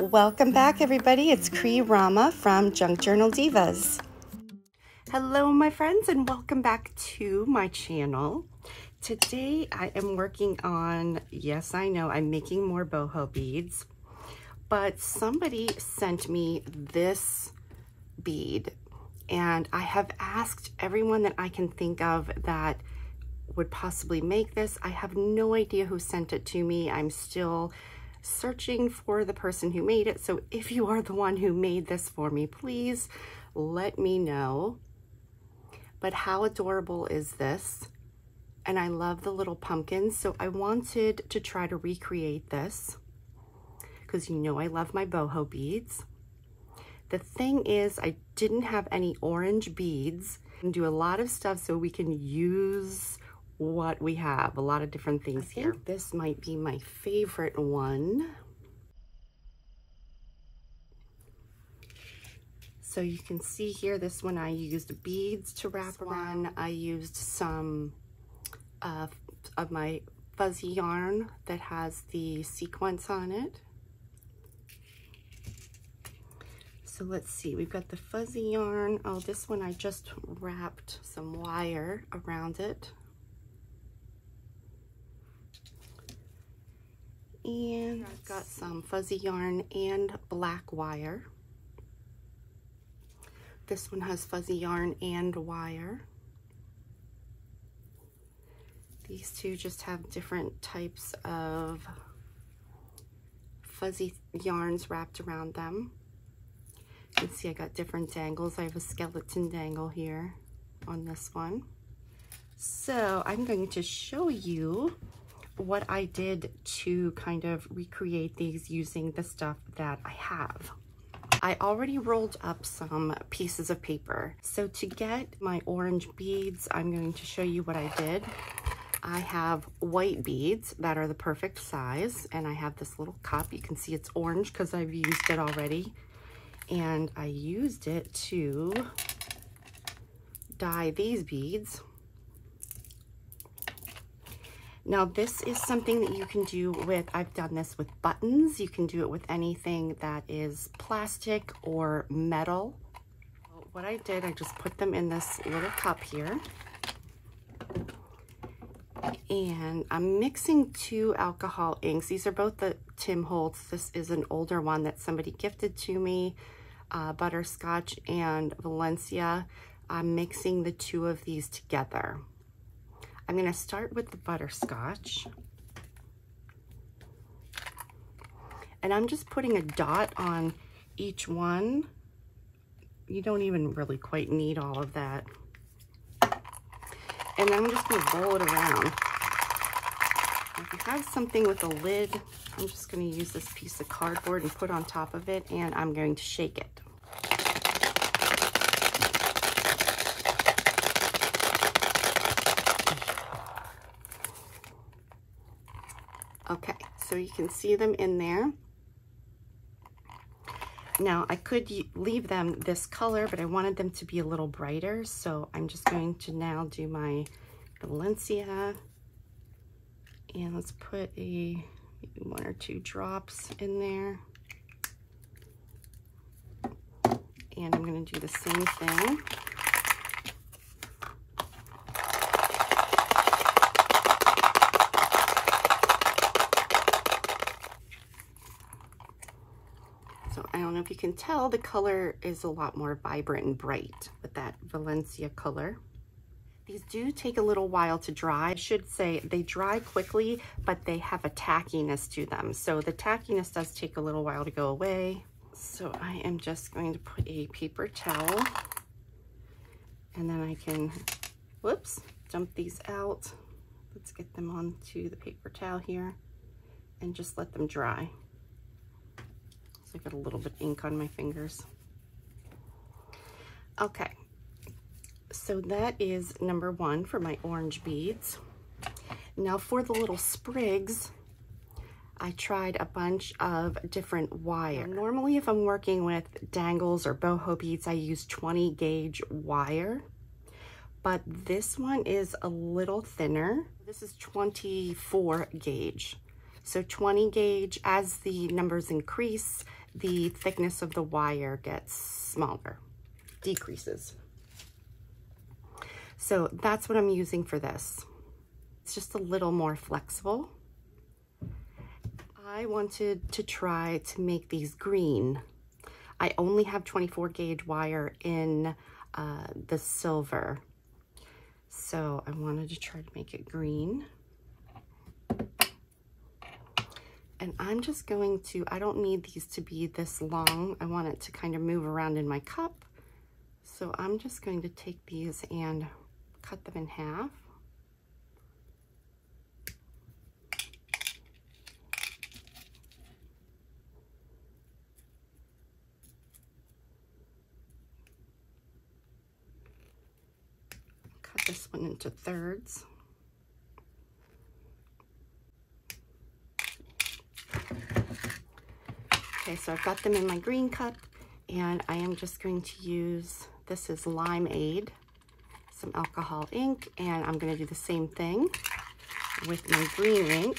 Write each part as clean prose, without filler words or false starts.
Welcome back, everybody. It's Rama from Junk Journal Divas. Hello, my friends, and welcome back to my channel. Today I am working on, yes, I know, I'm making more boho beads, but somebody sent me this bead, and I have asked everyone that I can think of that would possibly make this. I have no idea who sent it to me. I'm still searching for the person who made it. So if you are the one who made this for me, please let me know. But how adorable is this? And I love the little pumpkins. So I wanted to try to recreate this because you know I love my boho beads. The thing is, I didn't have any orange beads. I can do a lot of stuff so we can use what we have, a lot of different things here. This might be my favorite one. So you can see here, this one I used beads to wrap around. I used some of my fuzzy yarn that has the sequence on it. So let's see, we've got the fuzzy yarn. Oh, this one I just wrapped some wire around it. And I've got some fuzzy yarn and black wire. This one has fuzzy yarn and wire. These two just have different types of fuzzy yarns wrapped around them. You can see I got different dangles. I have a skeleton dangle here on this one. So I'm going to show you what I did to kind of recreate these using the stuff that I have. I already rolled up some pieces of paper. So to get my orange beads, I'm going to show you what I did. I have white beads that are the perfect size, and I have this little cup. You can see it's orange because I've used it already. And I used it to dye these beads. Now this is something that you can do with, I've done this with buttons. You can do it with anything that is plastic or metal. What I did, I just put them in this little cup here. And I'm mixing two alcohol inks. These are both the Tim Holtz. This is an older one that somebody gifted to me, Butterscotch and Valencia. I'm mixing the two of these together. I'm going to start with the butterscotch. And I'm just putting a dot on each one. You don't even really quite need all of that. And then I'm just going to roll it around. If you have something with a lid, I'm just going to use this piece of cardboard and put on top of it, and I'm going to shake it. Okay, so you can see them in there. Now I could leave them this color, but I wanted them to be a little brighter, so I'm just going to now do my Valencia, and let's put maybe 1 or 2 drops in there. And I'm going to do the same thing. So I don't know if you can tell, the color is a lot more vibrant and bright with that Valencia color. These do take a little while to dry. I should say they dry quickly, but they have a tackiness to them. So the tackiness does take a little while to go away. So I am just going to put a paper towel, and then I can, whoops, dump these out. Let's get them onto the paper towel here and just let them dry. I got a little bit of ink on my fingers. Okay, so that is number 1 for my orange beads. Now for the little sprigs, I tried a bunch of different wire. Normally if I'm working with dangles or boho beads, I use 20 gauge wire, but this one is a little thinner. This is 24 gauge. So 20 gauge, as the numbers increase, the thickness of the wire gets smaller, decreases. So that's what I'm using for this. It's just a little more flexible. I wanted to try to make these green. I only have 24 gauge wire in the silver. So I wanted to try to make it green. And I'm just going to, I don't need these to be this long. I want it to kind of move around in my cup. So I'm just going to take these and cut them in half. Cut this one into thirds. Okay, so I've got them in my green cup, and I am just going to use, this is Limeade, some alcohol ink, and I'm going to do the same thing with my green ink.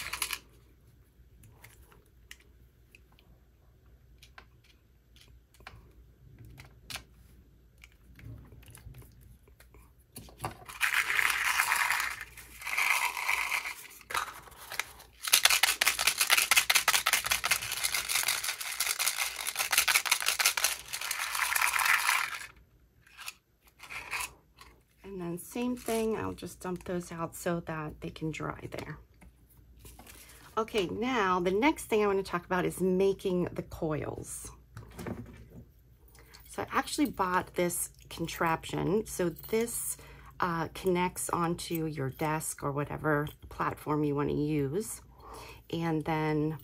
And then same thing, I'll just dump those out so that they can dry there. Okay, now the next thing I want to talk about is making the coils. So I actually bought this contraption. So this connects onto your desk or whatever platform you want to use. And then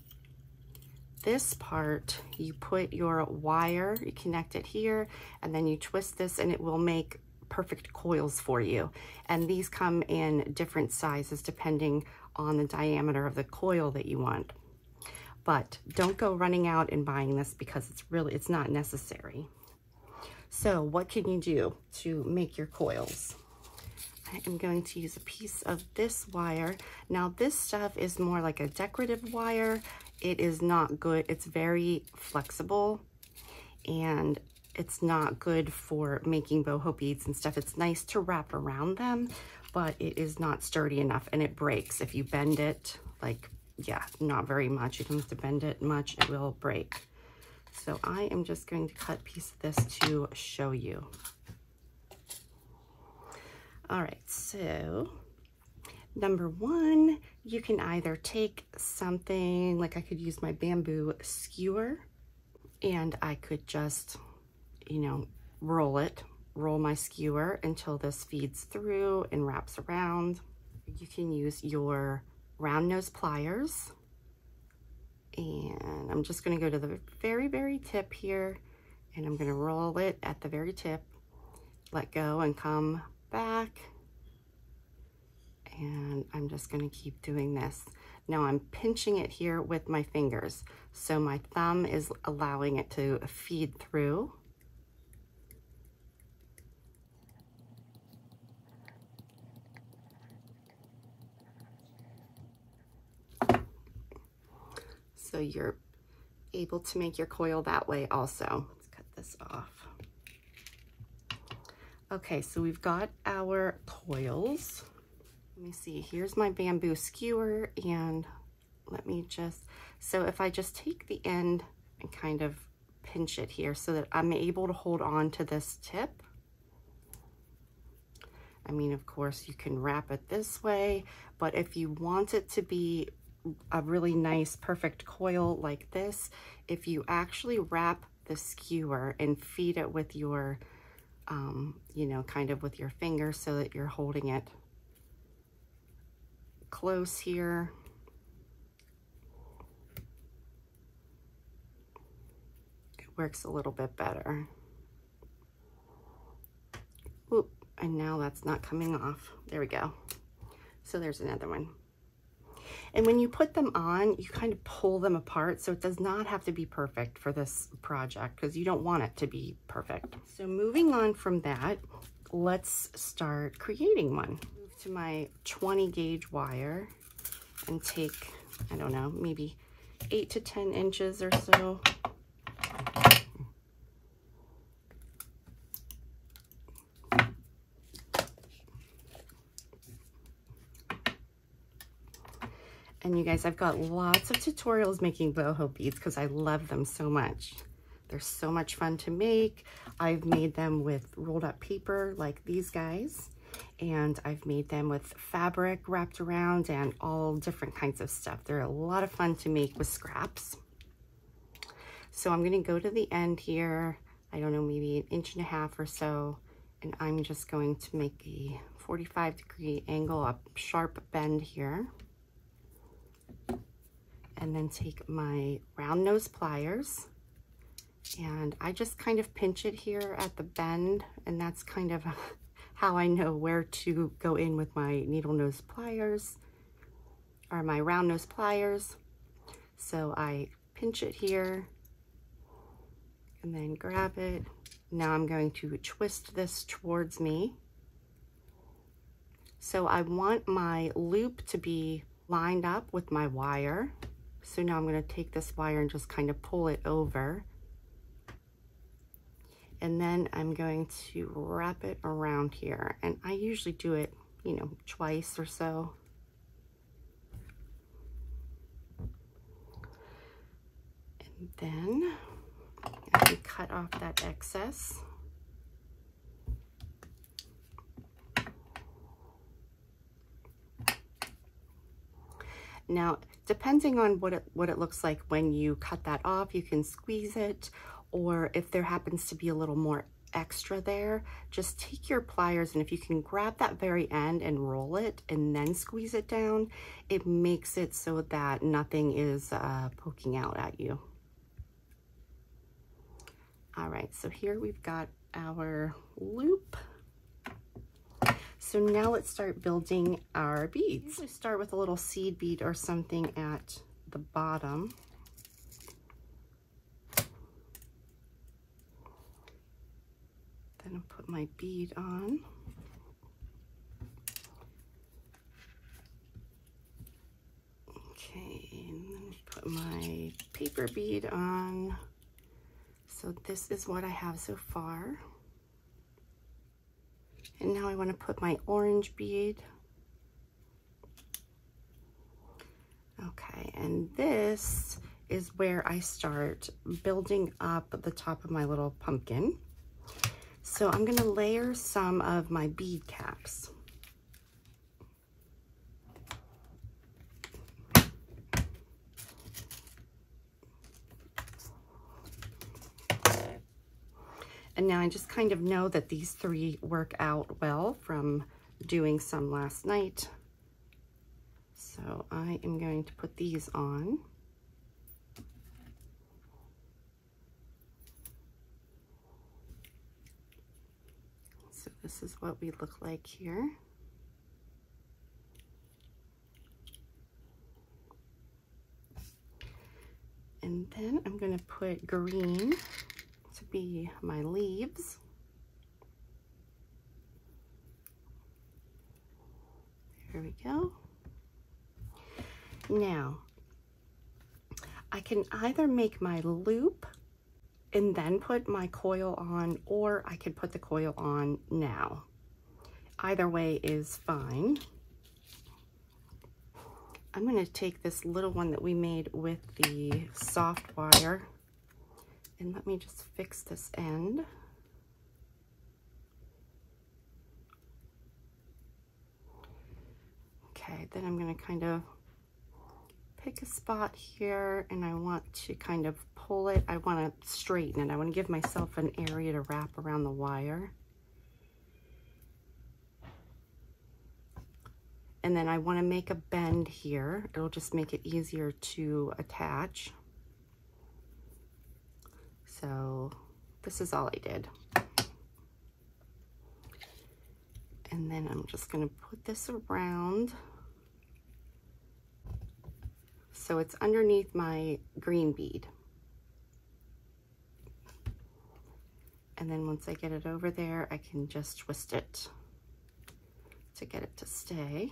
this part, you put your wire, you connect it here, and then you twist this and it will make perfect coils for you. And these come in different sizes depending on the diameter of the coil that you want. But don't go running out and buying this because it's not necessary. So what can you do to make your coils? I am going to use a piece of this wire. Now this stuff is more like a decorative wire. It is not good. It's very flexible and it's not good for making boho beads and stuff. It's nice to wrap around them, but it is not sturdy enough and it breaks. If you bend it, like, yeah, not very much. You don't have to bend it much, it will break. So I am just going to cut a piece of this to show you. All right, so number one, you can either take something, like I could use my bamboo skewer and I could just, you know, roll my skewer until this feeds through and wraps around. You can use your round nose pliers. And I'm just going to go to the very, very tip here and I'm going to roll it at the very tip, let go and come back. And I'm just going to keep doing this. Now I'm pinching it here with my fingers. So my thumb is allowing it to feed through. So you're able to make your coil that way also. Let's cut this off. Okay, so we've got our coils. Let me see, here's my bamboo skewer and let me just, so if I just take the end and kind of pinch it here so that I'm able to hold on to this tip. I mean, of course, you can wrap it this way, but if you want it to be a really nice, perfect coil like this, if you actually wrap the skewer and feed it with your, you know, kind of with your finger so that you're holding it close here. It works a little bit better. Oop, and now that's not coming off. There we go. So there's another one. And when you put them on, you kind of pull them apart. So it does not have to be perfect for this project because you don't want it to be perfect. So moving on from that, let's start creating one. Move to my 20 gauge wire and take I don't know, maybe 8 to 10 inches or so. And you guys, I've got lots of tutorials making boho beads because I love them so much. They're so much fun to make. I've made them with rolled up paper like these guys. And I've made them with fabric wrapped around and all different kinds of stuff. They're a lot of fun to make with scraps. So I'm gonna go to the end here, I don't know, maybe 1.5 inches or so. And I'm just going to make a 45-degree angle, a sharp bend here. And then take my round nose pliers, and I just kind of pinch it here at the bend, and that's kind of how I know where to go in with my needle nose pliers, or my round nose pliers. So I pinch it here, and then grab it. Now I'm going to twist this towards me. So I want my loop to be lined up with my wire. So now I'm going to take this wire and just kind of pull it over. And then I'm going to wrap it around here. And I usually do it, you know, twice or so. And then I can cut off that excess. Now, depending on what it looks like when you cut that off, you can squeeze it, or if there happens to be a little more extra there, just take your pliers, and if you can grab that very end and roll it and then squeeze it down, it makes it so that nothing is poking out at you. All right, so here we've got our loop. So now let's start building our beads. I usually start with a little seed bead or something at the bottom. Then I'll put my bead on. Okay, and then put my paper bead on. So this is what I have so far. And now I want to put my orange bead. Okay, and this is where I start building up the top of my little pumpkin. So I'm going to layer some of my bead caps. And now I just kind of know that these 3 work out well from doing some last night. So I am going to put these on. So this is what we look like here. And then I'm going to put green to be my leaves. There we go. Now, I can either make my loop and then put my coil on, or I could put the coil on now. Either way is fine. I'm going to take this little one that we made with the soft wire, and let me just fix this end. Okay, then I'm going to kind of pick a spot here, and I want to kind of pull it. I want to straighten it. I want to give myself an area to wrap around the wire. And then I want to make a bend here. It'll just make it easier to attach. So this is all I did. And then I'm just going to put this around. So it's underneath my green bead. And then once I get it over there, I can just twist it to get it to stay.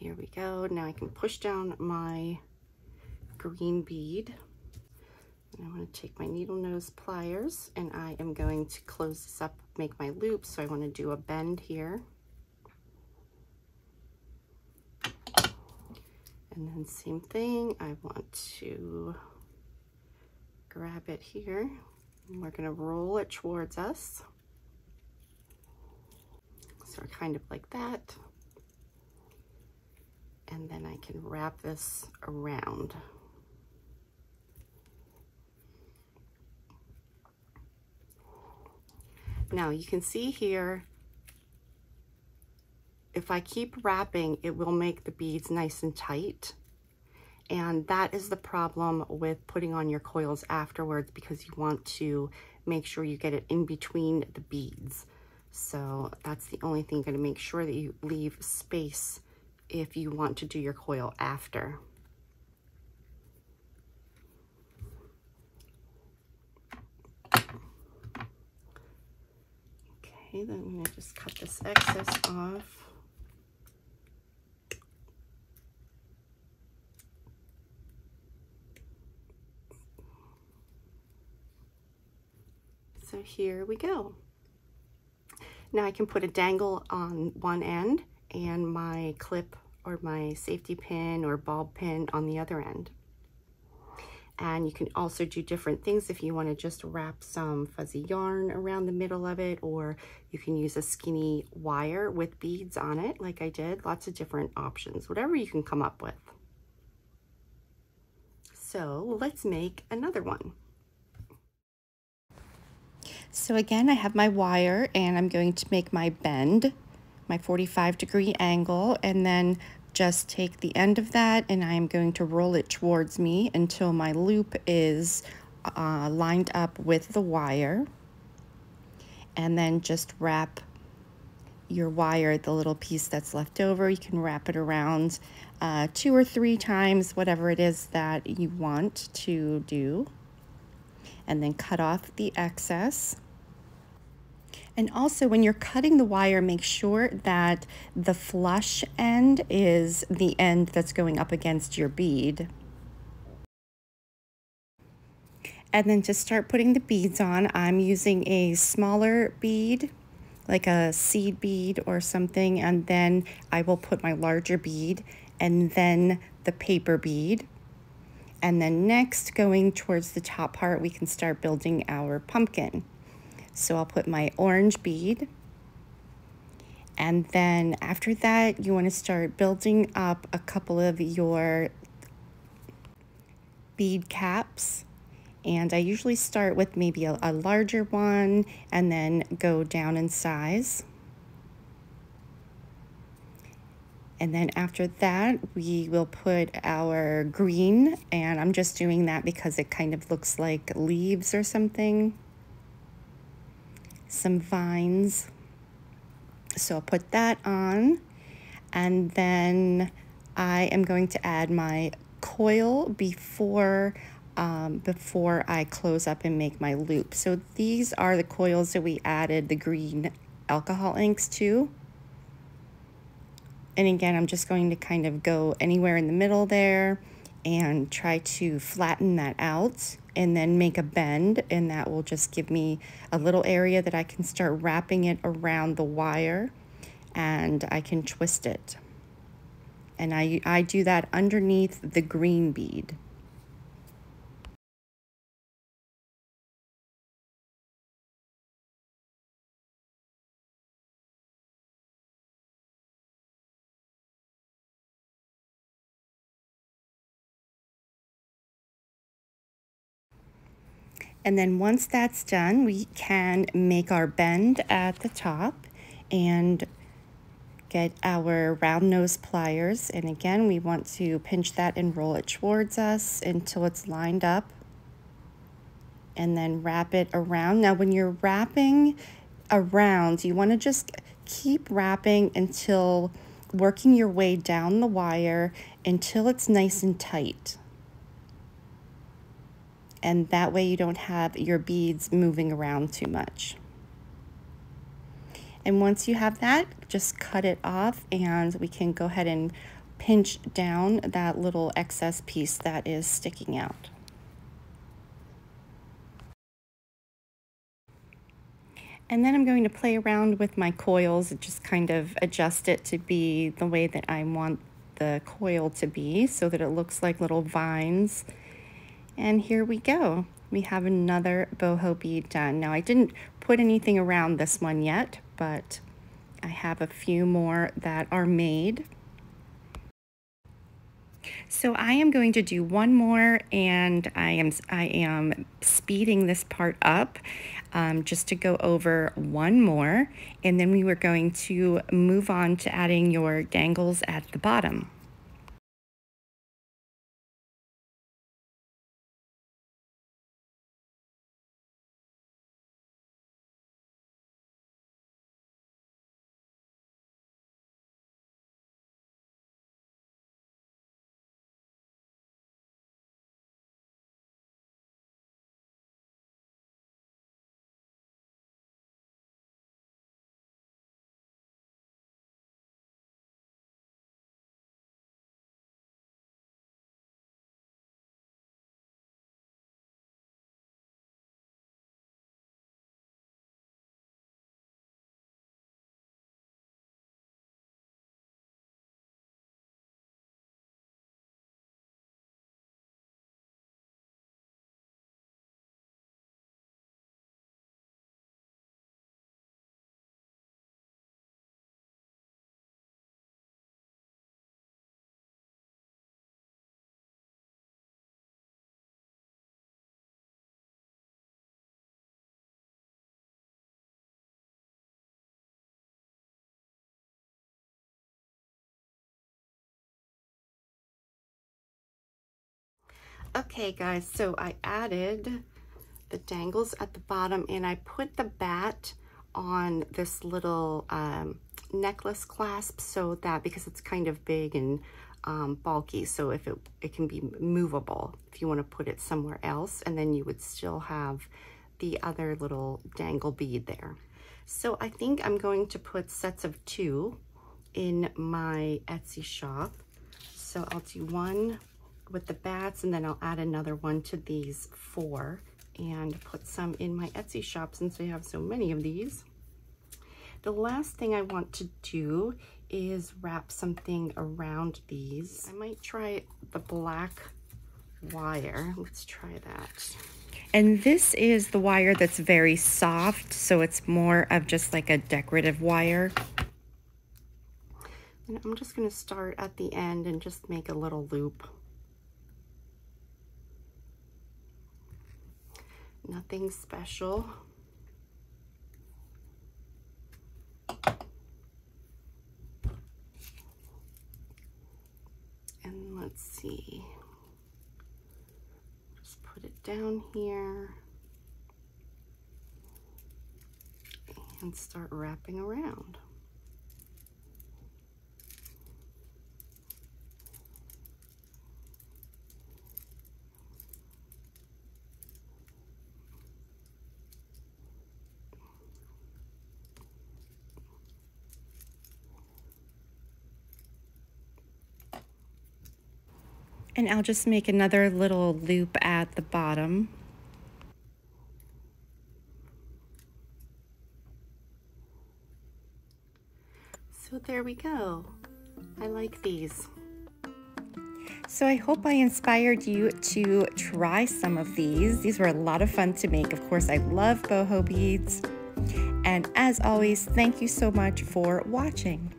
here we go. Now I can push down my green bead. And I'm going to take my needle nose pliers and I am going to close this up, make my loop. So I want to do a bend here. And then same thing, I want to grab it here and we're going to roll it towards us. So kind of like that. And then I can wrap this around. Now you can see here, if I keep wrapping, it will make the beads nice and tight. And that is the problem with putting on your coils afterwards, because you want to make sure you get it in between the beads. So that's the only thing. You're going to make sure that you leave space if you want to do your coil after. Okay, then I'm going to just cut this excess off. So here we go. Now I can put a dangle on one end and my clip or my safety pin or bulb pin on the other end. And you can also do different things if you want to just wrap some fuzzy yarn around the middle of it, or you can use a skinny wire with beads on it like I did. Lots of different options, whatever you can come up with. So let's make another one. So again, I have my wire and I'm going to make my bend, my 45-degree angle, and then just take the end of that and I am going to roll it towards me until my loop is lined up with the wire. And then just wrap your wire, the little piece that's left over, you can wrap it around 2 or 3 times, whatever it is that you want to do. And then cut off the excess. And also when you're cutting the wire, make sure that the flush end is the end that's going up against your bead. And then to start putting the beads on, I'm using a smaller bead, like a seed bead or something, and then I will put my larger bead and then the paper bead. And then next, going towards the top part, we can start building our pumpkin. So I'll put my orange bead. And then after that, you want to start building up a couple of your bead caps. And I usually start with maybe a larger one and then go down in size. And then after that, we will put our green, and I'm just doing that because it kind of looks like leaves or something. Some vines. So I'll put that on, and then I am going to add my coil before I close up and make my loop. So these are the coils that we added the green alcohol inks to. And again, I'm just going to kind of go anywhere in the middle there and try to flatten that out and then make a bend, and that will just give me a little area that I can start wrapping it around the wire and I can twist it. And I do that underneath the green bead. And then once that's done, we can make our bend at the top and get our round nose pliers. And again, we want to pinch that and roll it towards us until it's lined up. And then wrap it around. Now, when you're wrapping around, you want to just keep wrapping until working your way down the wire until it's nice and tight. And that way you don't have your beads moving around too much. And once you have that, just cut it off and we can go ahead and pinch down that little excess piece that is sticking out. And then I'm going to play around with my coils and just kind of adjust it to be the way that I want the coil to be so that it looks like little vines. And here we go. We have another boho bead done. Now I didn't put anything around this one yet, but I have a few more that are made. So I am going to do one more, and I am speeding this part up just to go over one more, and then we were going to move on to adding your dangles at the bottom. Okay guys, so I added the dangles at the bottom, and I put the bat on this little necklace clasp, so that, because it's kind of big and bulky, so if it can be movable if you want to put it somewhere else, and then you would still have the other little dangle bead there. So I think I'm going to put sets of 2 in my Etsy shop. So I'll do one with the bats, and then I'll add another one to these 4 and put some in my Etsy shop since I have so many of these. The last thing I want to do is wrap something around these. I might try the black wire. Let's try that. And this is the wire that's very soft, so it's more of just like a decorative wire. And I'm just going to start at the end and just make a little loop. Nothing special. And let's see. Just put it down here and start wrapping around. And I'll just make another little loop at the bottom. So there we go. I like these. So I hope I inspired you to try some of these. These were a lot of fun to make. Of course, I love boho beads. And as always, thank you so much for watching.